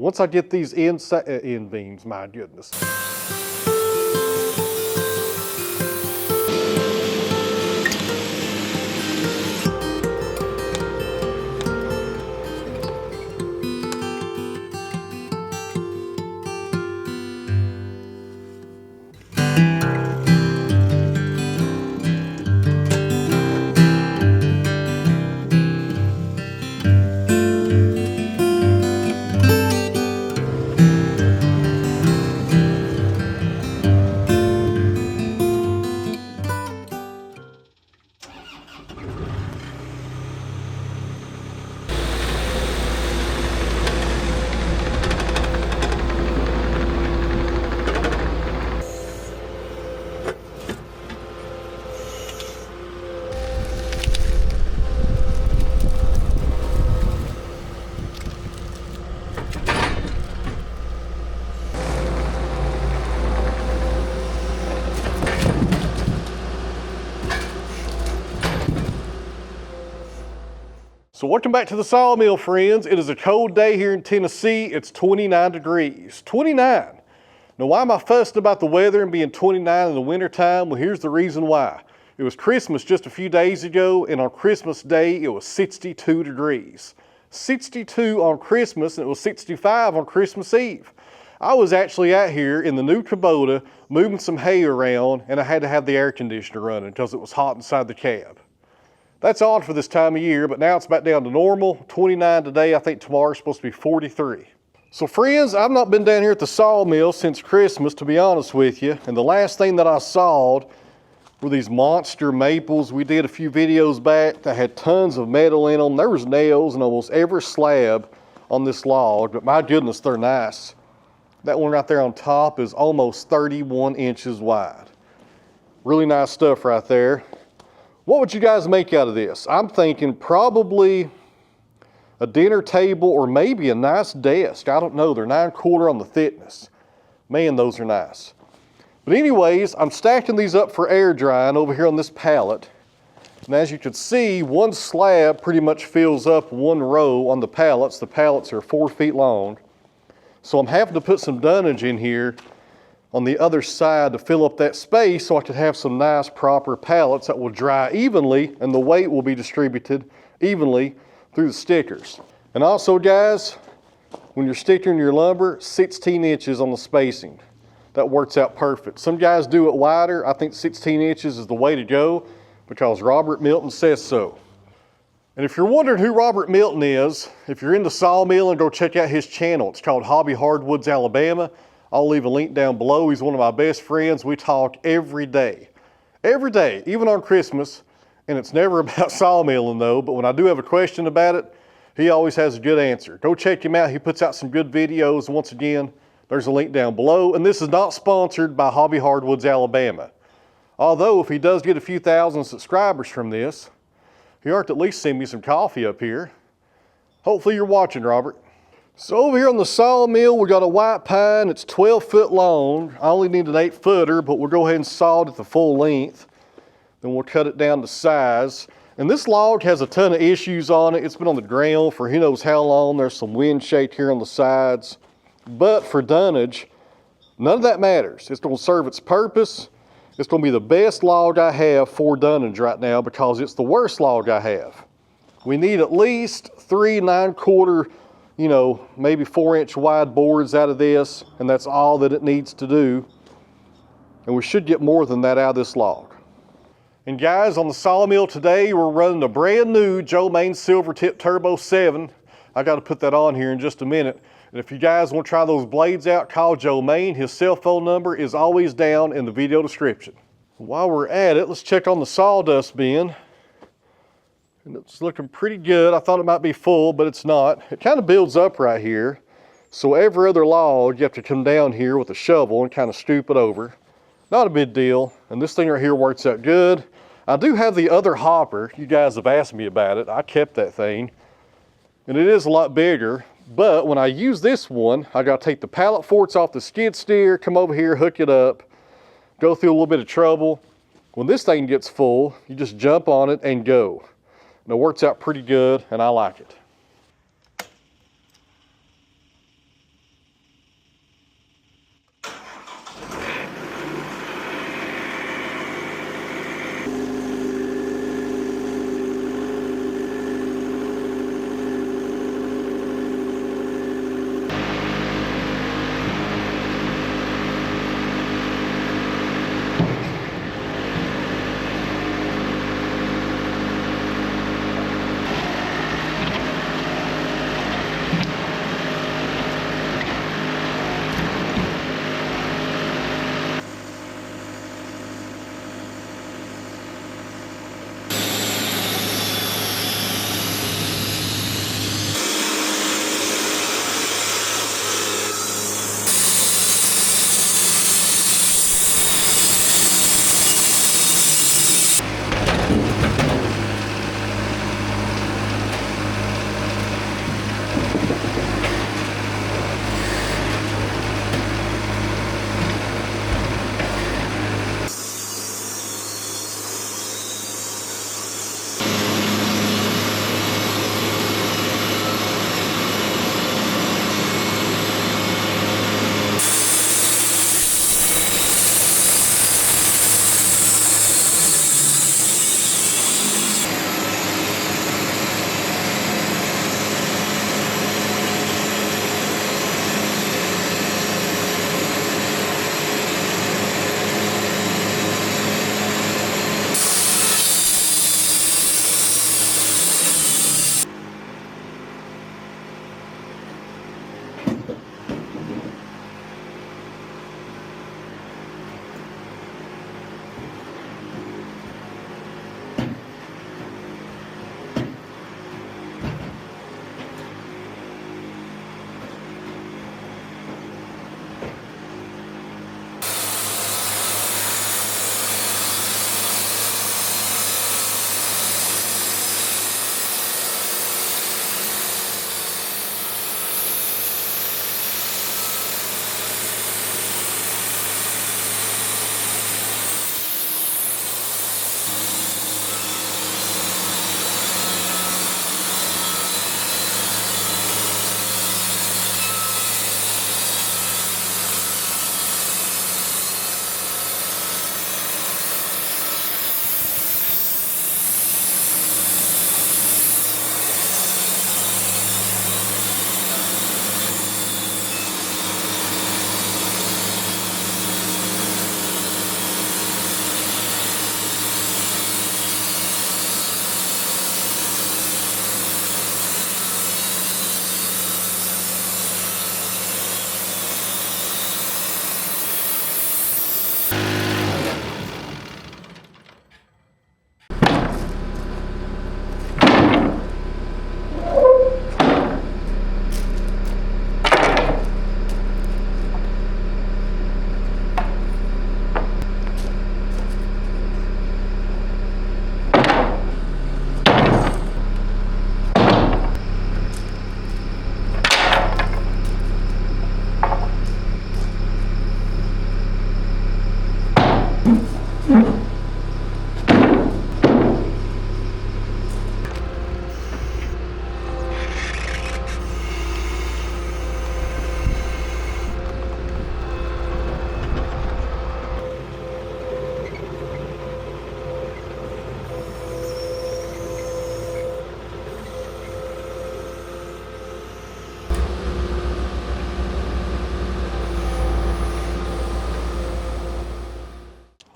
once I get these end beams, my goodness. So welcome back to the sawmill, friends. It is a cold day here in Tennessee. It's 29 degrees. 29. Now, why am I fussed about the weather and being 29 in the wintertime? Well, here's the reason why. It was Christmas just a few days ago, and on Christmas Day, it was 62 degrees. 62 on Christmas, and it was 65 on Christmas Eve. I was actually out here in the new Kubota moving some hay around, and I had to have the air conditioner running because it was hot inside the cab. That's odd for this time of year, but now it's back down to normal. 29 today. I think tomorrow's supposed to be 43. So friends, I've not been down here at the sawmill since Christmas, to be honest with you. And the last thing that I sawed were these monster maples. We did a few videos back that had tons of metal in them. There was nails in almost every slab on this log, but my goodness, they're nice. That one right there on top is almost 31 inches wide. Really nice stuff right there. What would you guys make out of this? I'm thinking probably a dinner table or maybe a nice desk. I don't know, they're 9/4 on the thickness. Man, those are nice. But anyways, I'm stacking these up for air drying over here on this pallet. And as you can see, one slab pretty much fills up one row on the pallets. The pallets are 4 feet long. So I'm having to put some dunnage in here on the other side to fill up that space so I could have some nice proper pallets that will dry evenly and the weight will be distributed evenly through the stickers. And also guys, when you're stickering your lumber, 16 inches on the spacing. That works out perfect. Some guys do it wider. I think 16 inches is the way to go because Robert Milton says so. And if you're wondering who Robert Milton is, if you're into sawmilling, go check out his channel. It's called Hobby Hardwoods Alabama. I'll leave a link down below. He's one of my best friends. We talk every day, even on Christmas. And it's never about sawmilling though, but when I do have a question about it, he always has a good answer. Go check him out. He puts out some good videos. Once again, there's a link down below. And this is not sponsored by Hobby Hardwoods Alabama. Although if he does get a few thousand subscribers from this, he ought to at least send me some coffee up here. Hopefully you're watching, Robert. So over here on the sawmill, we got a white pine. It's 12 foot long. I only need an 8-footer, but we'll go ahead and saw it at the full length. Then we'll cut it down to size. And this log has a ton of issues on it. It's been on the ground for who knows how long. There's some wind shake here on the sides. But for dunnage, none of that matters. It's going to serve its purpose. It's going to be the best log I have for dunnage right now because it's the worst log I have. We need at least 3 9/4, maybe 4-inch wide boards out of this, and that's all that it needs to do. And we should get more than that out of this log. And guys, on the sawmill today, we're running a brand new Maine Silvertip Turbo 7. I got to put that on here in just a minute. And if you guys want to try those blades out, call Maine. His cell phone number is always down in the video description. While we're at it, let's check on the sawdust bin. And it's looking pretty good. I thought it might be full, but it's not. It kind of builds up right here. So every other log, you have to come down here with a shovel and kind of stoop it over. Not a big deal. And this thing right here works out good. I do have the other hopper. You guys have asked me about it. I kept that thing. And it is a lot bigger. But when I use this one, I got to take the pallet forks off the skid steer, come over here, hook it up, go through a little bit of trouble. When this thing gets full, you just jump on it and go. And it works out pretty good, and I like it.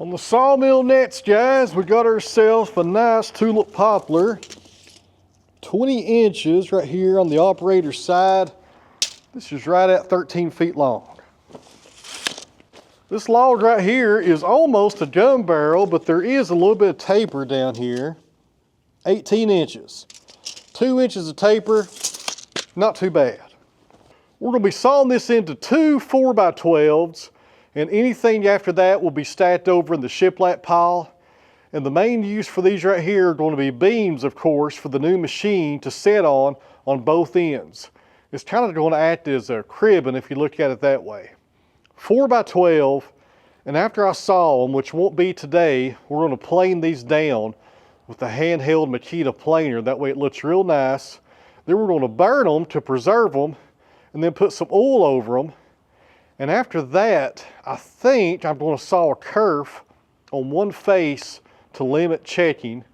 On the sawmill next, guys, we got ourselves a nice tulip poplar. 20 inches right here on the operator's side. This is right at 13 feet long. This log right here is almost a gun barrel, but there is a little bit of taper down here. 18 inches. 2 inches of taper, not too bad. We're going to be sawing this into two 4x12s, and anything after that will be stacked over in the shiplap pile. And the main use for these right here are going to be beams, of course, for the new machine to set on both ends. It's kind of going to act as a cribbing if you look at it that way. 4x12, and after I saw them, which won't be today, we're going to plane these down with the handheld Makita planer. That way it looks real nice. Then we're going to burn them to preserve them, and then put some oil over them. And after that, I think I'm going to saw a kerf on one face to limit checking,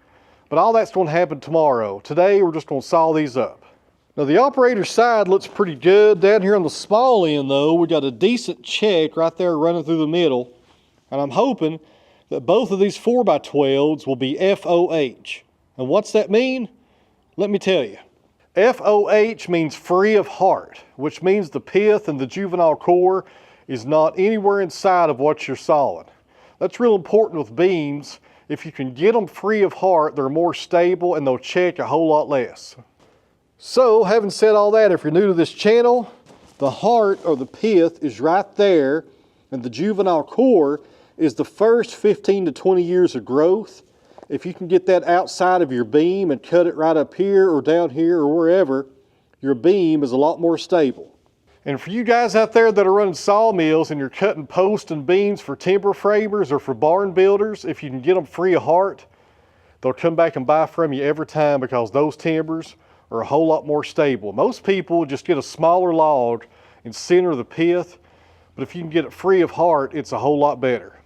but all that's going to happen tomorrow. Today, we're just going to saw these up. Now, the operator's side looks pretty good. Down here on the small end, though, we got a decent check right there running through the middle, and I'm hoping that both of these 4x12s will be FOH. And what's that mean? Let me tell you. FOH means free of heart, which means the pith and the juvenile core is not anywhere inside of what you're sawing. That's real important with beams. If you can get them free of heart, they're more stable and they'll check a whole lot less. So, having said all that, if you're new to this channel, the heart or the pith is right there, and the juvenile core is the first 15 to 20 years of growth. If you can get that outside of your beam and cut it right up here or down here or wherever, your beam is a lot more stable. And for you guys out there that are running sawmills and you're cutting posts and beams for timber framers or for barn builders, if you can get them free of heart, they'll come back and buy from you every time because those timbers are a whole lot more stable. Most people just get a smaller log and center the pith, but if you can get it free of heart, it's a whole lot better.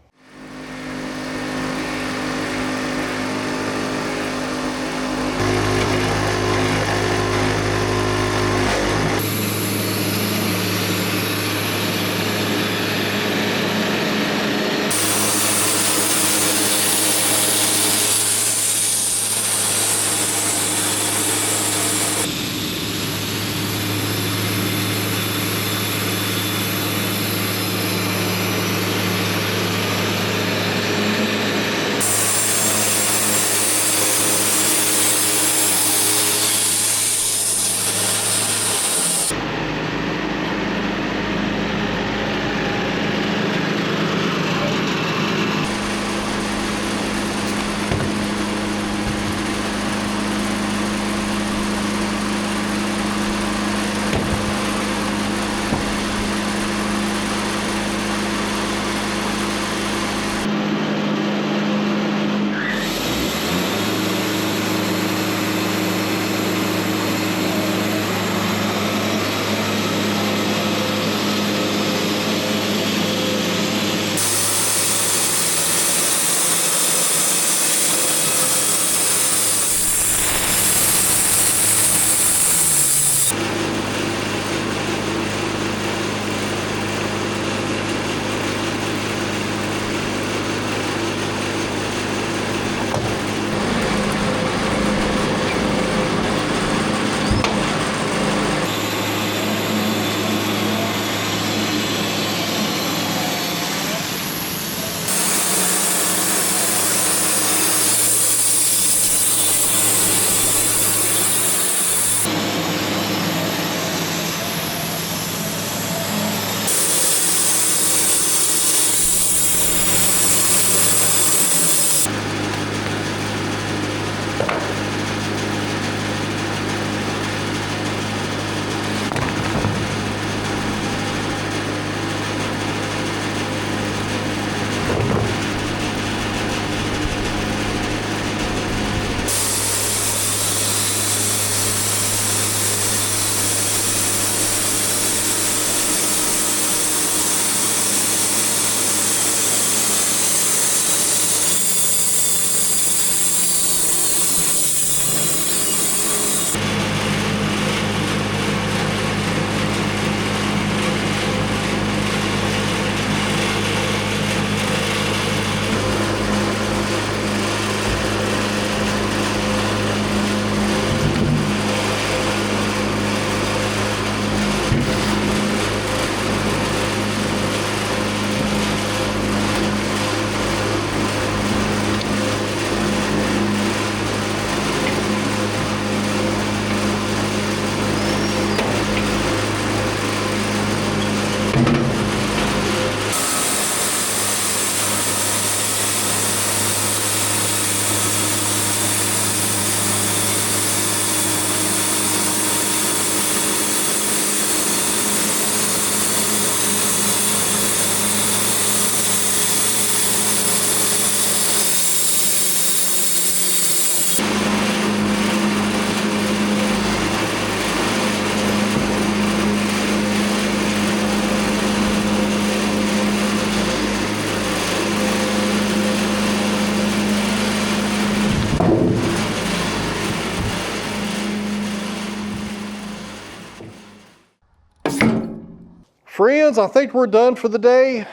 Friends, I think we're done for the day.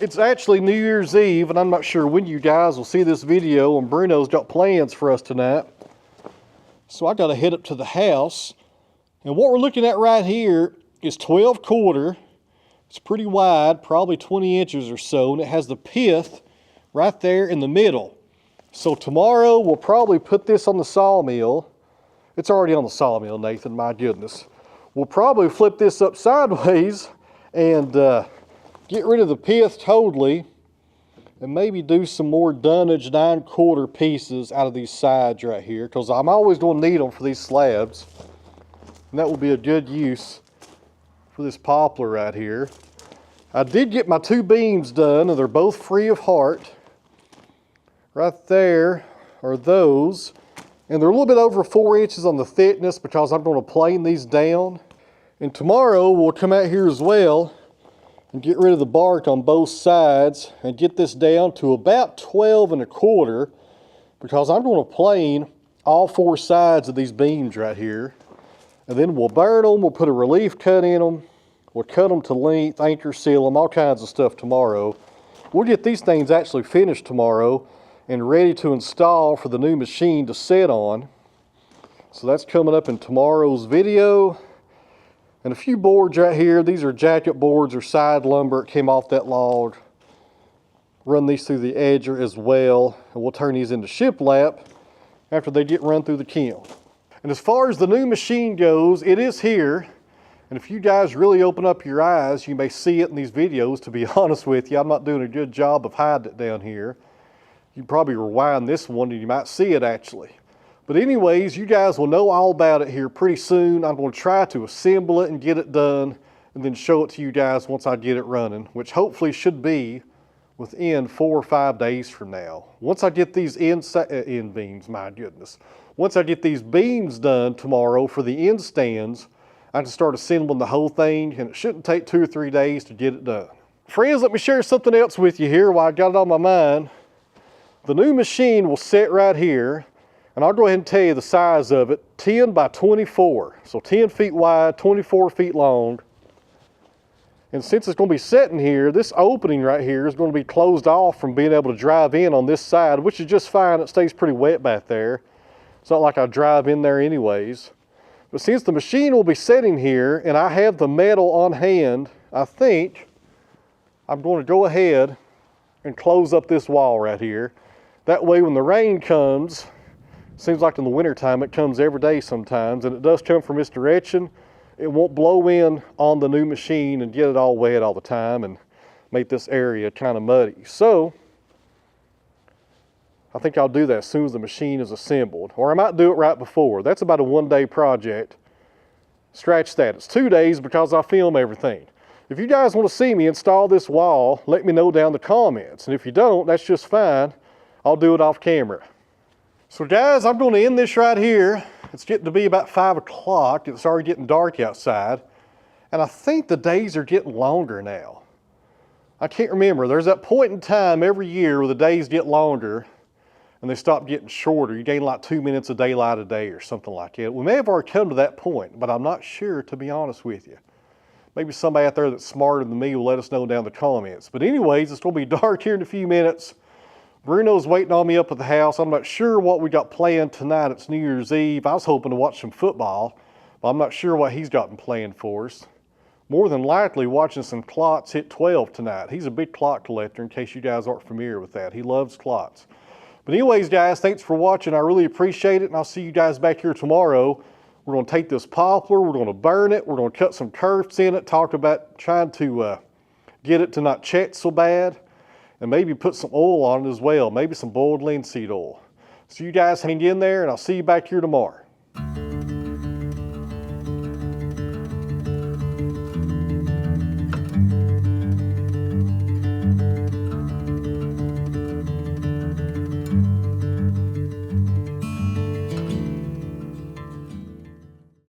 It's actually New Year's Eve, and I'm not sure when you guys will see this video, and Bruno's got plans for us tonight. So I gotta head up to the house. And what we're looking at right here is 12/4. It's pretty wide, probably 20 inches or so, and it has the pith right there in the middle. So tomorrow we'll probably put this on the sawmill. It's already on the sawmill, Nathan, my goodness. We'll probably flip this up sideways and get rid of the pith totally, and maybe do some more dunage 9/4 pieces out of these sides right here, because I'm always going to need them for these slabs. And that will be a good use for this poplar right here. I did get my 2 beams done, and they're both free of heart. Right there are those. And they're a little bit over 4 inches on the thickness because I'm going to plane these down. And tomorrow we'll come out here as well and get rid of the bark on both sides and get this down to about 12 1/4, because I'm going to plane all 4 sides of these beams right here. And then we'll burn them, we'll put a relief cut in them, we'll cut them to length, anchor seal them, all kinds of stuff tomorrow. We'll get these things actually finished tomorrow and ready to install for the new machine to set on. So that's coming up in tomorrow's video. And a few boards right here. These are jacket boards or side lumber. It came off that log. Run these through the edger as well. And we'll turn these into shiplap after they get run through the kiln. And as far as the new machine goes, it is here. And if you guys really open up your eyes, you may see it in these videos. To be honest with you, I'm not doing a good job of hiding it down here. You probably rewind this one and you might see it actually. But anyways, you guys will know all about it here pretty soon. I'm going to try to assemble it and get it done and then show it to you guys once I get it running, which hopefully should be within 4 or 5 days from now. Once I get these end beams, my goodness. Once I get these beams done tomorrow for the end stands, I can start assembling the whole thing, and it shouldn't take 2 or 3 days to get it done. Friends, let me share something else with you here while I got it on my mind. The new machine will sit right here, and I'll go ahead and tell you the size of it, 10 by 24. So 10 feet wide, 24 feet long. And since it's going to be sitting here, this opening right here is going to be closed off from being able to drive in on this side, which is just fine. It stays pretty wet back there. It's not like I drive in there anyways. But since the machine will be sitting here and I have the metal on hand, I think I'm going to go ahead and close up this wall right here. That way when the rain comes, seems like in the wintertime it comes every day sometimes, and it does come from this direction, it won't blow in on the new machine and get it all wet all the time and make this area kind of muddy. So I think I'll do that as soon as the machine is assembled, or I might do it right before. That's about a 1-day project. Scratch that. It's 2 days because I film everything. If you guys want to see me install this wall, let me know down in the comments. And if you don't, that's just fine. I'll do it off camera. So guys, I'm going to end this right here. It's getting to be about 5 o'clock. It's already getting dark outside. And I think the days are getting longer now. I can't remember. There's that point in time every year where the days get longer and they stop getting shorter. You gain like 2 minutes of daylight a day or something like that. We may have already come to that point, but I'm not sure, to be honest with you. Maybe somebody out there that's smarter than me will let us know down in the comments. But anyways, it's going to be dark here in a few minutes. Bruno's waiting on me up at the house. I'm not sure what we got planned tonight. It's New Year's Eve. I was hoping to watch some football, but I'm not sure what he's got planned for us. More than likely watching some clots hit 12 tonight. He's a big clot collector, in case you guys aren't familiar with that. He loves clots. But anyways, guys, thanks for watching. I really appreciate it, and I'll see you guys back here tomorrow. We're going to take this poplar, we're going to burn it, we're going to cut some curves in it, talk about trying to get it to not chet so bad, and maybe put some oil on it as well, maybe some boiled linseed oil. So you guys hang in there, and I'll see you back here tomorrow.